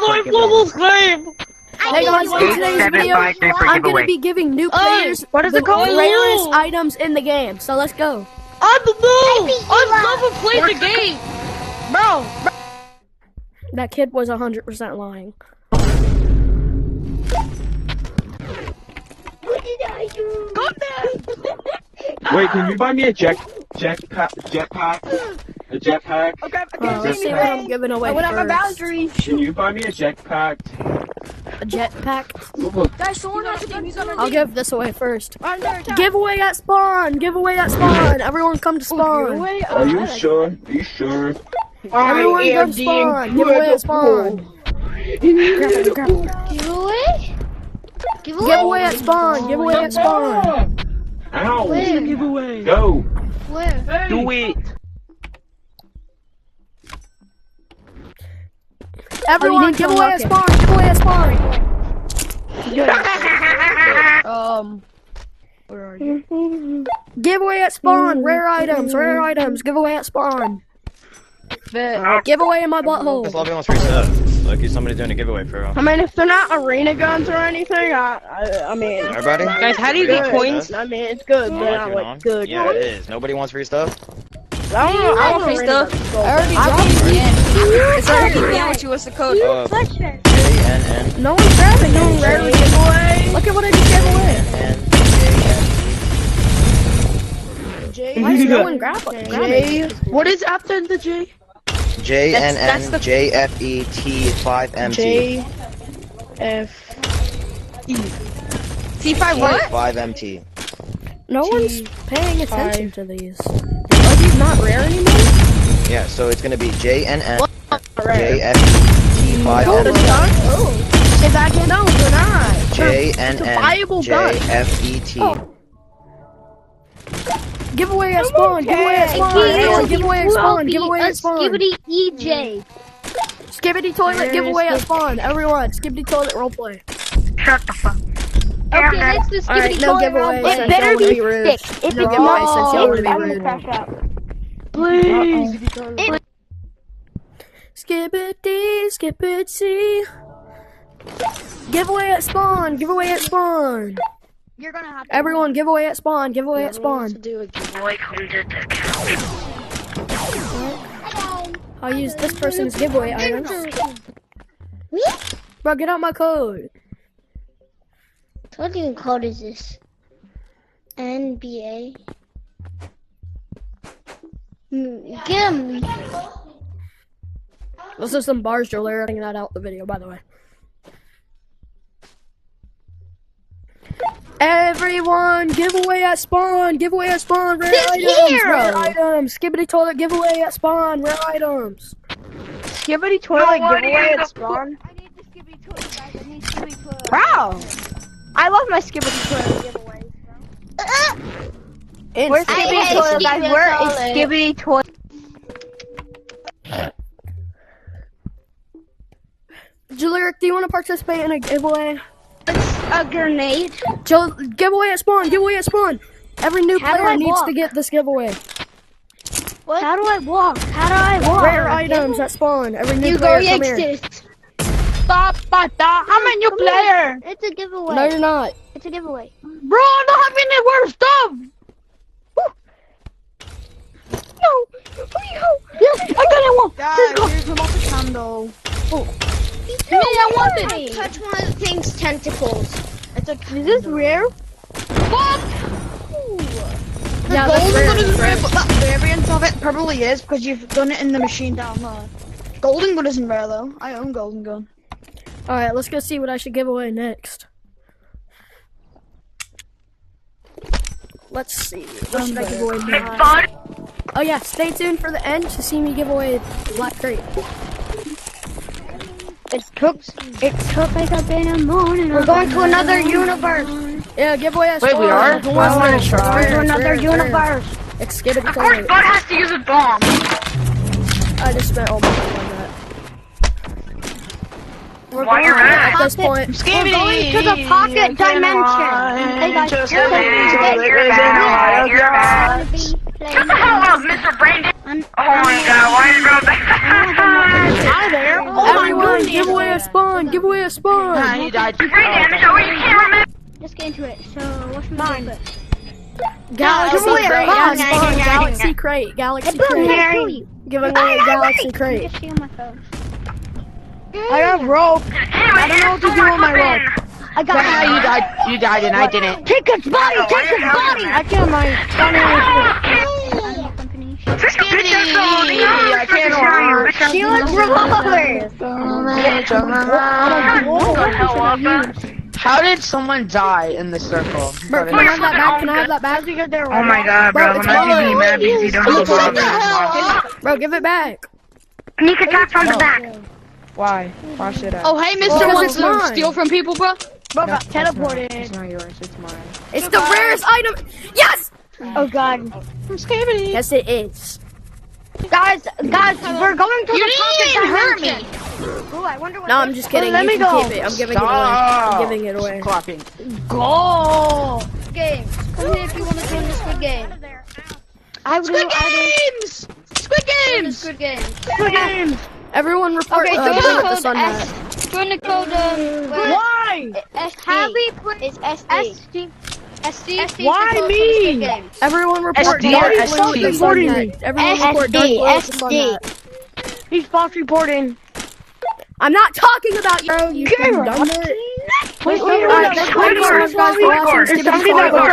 my global claim! Hey guys, in today's video, I'm gonna be giving new players the rarest items in the game. So let's go. I'm the noob! I've never played the game! Bro! That kid was 100% lying. What did I do? Come there! Wait, can you buy me a jetpack? A jetpack? Okay, Let's see what I'm giving away what are my first. boundaries? Can you buy me a jetpack? A jetpack? Guys, someone has to do something. I'll give this away first. Giveaway at spawn! Giveaway at spawn! Everyone come to spawn! Are you sure? Are you sure? Everyone go to spawn! Giveaway at spawn! Giveaway? Giveaway at spawn! Giveaway at spawn! Ow! Where? Giveaway. Go! Where? Do it! Everyone, giveaway at spawn! Giveaway at spawn! Where are you? Giveaway at spawn! Rare items! Rare items! Giveaway at spawn! Giveaway in my butthole! This lobby wants free stuff. Like, is somebody doing a giveaway for real? I mean, if they're not arena guns or anything, I mean... Everybody? Guys, how do you get coins? I mean, it's good, but not like good. Yeah, it is. Nobody wants free stuff? I want free stuff. I already dropped it. It's already what you was the code. JNN. No one's grabbing no rare giveaway. Look at what I just gave away. Why is no one grabbing? What is after the J? JNN JFET5MT. T5 what? 5MT. No one's paying attention to these. Are these not rare anymore? Yeah, so it's gonna be JNN Rare. JFET5MT. Say that again? No, they're not. JNN JFET. Giveaway at spawn! Giveaway at spawn! Everyone, giveaway at spawn! Giveaway at spawn! Skibbity EJ. Skibbity toilet giveaway at spawn! Everyone, skibbity toilet roleplay. Okay, let's do Alright, skibbity no toilet giveaway. roleplay. It better be thick. If No it's giveaway since y'all small, wanna be I'm rude. gonna crash out. Please. Skibbity. Giveaway at spawn! Giveaway at spawn! You're gonna have to. Everyone, giveaway at spawn! Giveaway at spawn! I'll use this person's giveaway items. Bro, get out my code. What even code is this? NBA. Get him. Those are some bars, Joe. They're cutting that out the video, by the way. Everyone, giveaway at spawn! Giveaway at spawn! Rare items! Rare items! Skibbity toilet giveaway at spawn! Rare items! Skibbity toilet giveaway at spawn. I need the skibbity toilet, guys. I need skibbity toilet. Wow. I love my skibbity toilet giveaways. Where's skibbity hate toilet, guys? skibbity Where is toilet. skibbity toilet? Juliet, do you want to participate in a giveaway? A grenade. Joe, giveaway at spawn! Giveaway at spawn! Every new How do player I needs walk? to get this giveaway. What? How do I walk? How do I walk? Rare items at spawn. Every new You go player, come here. exist. Stop, I'm a new player. It's a giveaway. No, you're not. It's a giveaway. Bro, I don't have any worse stuff. No. Yes, I got it one. Guys, here's the multi candle. I want it. Touch one of the thing's tentacles. It's a Is this rare? Fuck. Yeah, golden that's one rare. isn't rare, but that variant of it probably is because you've done it in the machine down there. Golden gun isn't rare though. I own golden gun. Alright, let's go see what I should give away next. Let's see. What should I give away next? Oh yeah, stay tuned for the end to see me give away Black Crate. It took like a bit of morning. We're going to another universe. Yeah, giveaway at Wait, spawn. we are? Who wants I wanna to try. It's We're rare, to it's another rare, it's rare. universe. It's skibbity toilet. God has to use a bomb. I just spent all my time on that. We're While you're going to at the this pocket- point, We're going to the pocket dimension. Hey guys, Just we're going to Mr. Brandon. Oh my god, why is it going back? Hi there. Oh my Everyone, goodness. give away a spawn. Give away a spawn. He died. Let's get into it. So, what's mine? Galaxy Give away a crate. spawn. Yeah, spawn. Galaxy crate. Galaxy crate. Giving away a galaxy crate. Just see on my phone. I have rope. I don't know what to do with my rope. I got it. You died and I didn't. Take his body! Take his body! I can't my I can't Steal his revolver! How did someone die in the circle? Bro, can I have that back? Can I have that back? Oh my god, bro. Bro, it's I'm not mine. be mad because you don't have a bomb. Bro, give it back. Sneak attack from the back. Why? Why should I? Oh, hey, Mr. Because Wants it's to mine. steal from people, bro? Bro, got It's teleported. not yours, it's mine. It's the rarest item. Yes. Oh god. I'm scared. Yes, it is. Guys, we're going to You the didn't even hurt me. Ooh, I wonder what No, I'm just kidding. Let You me can go. keep it. I'm giving it away. I'm giving it away. Clapping. Go. game. Come here if you want to join the Squid Game. Squid Games! Squid Games! Squid Game. Squid Games! Everyone report. Okay, Join join at the the sun code hat. S. Join the code Why? SD. It's SD. SD. Why me? Everyone report. SD Dark or blue at the ST? sun hat. Everyone report. Dark blue at the sun SD. hat. He's false reporting. I'm not talking about you. You dumb it. Wait, Alright, thank you so much, guys, for watching. Skip it, Somebody that follow.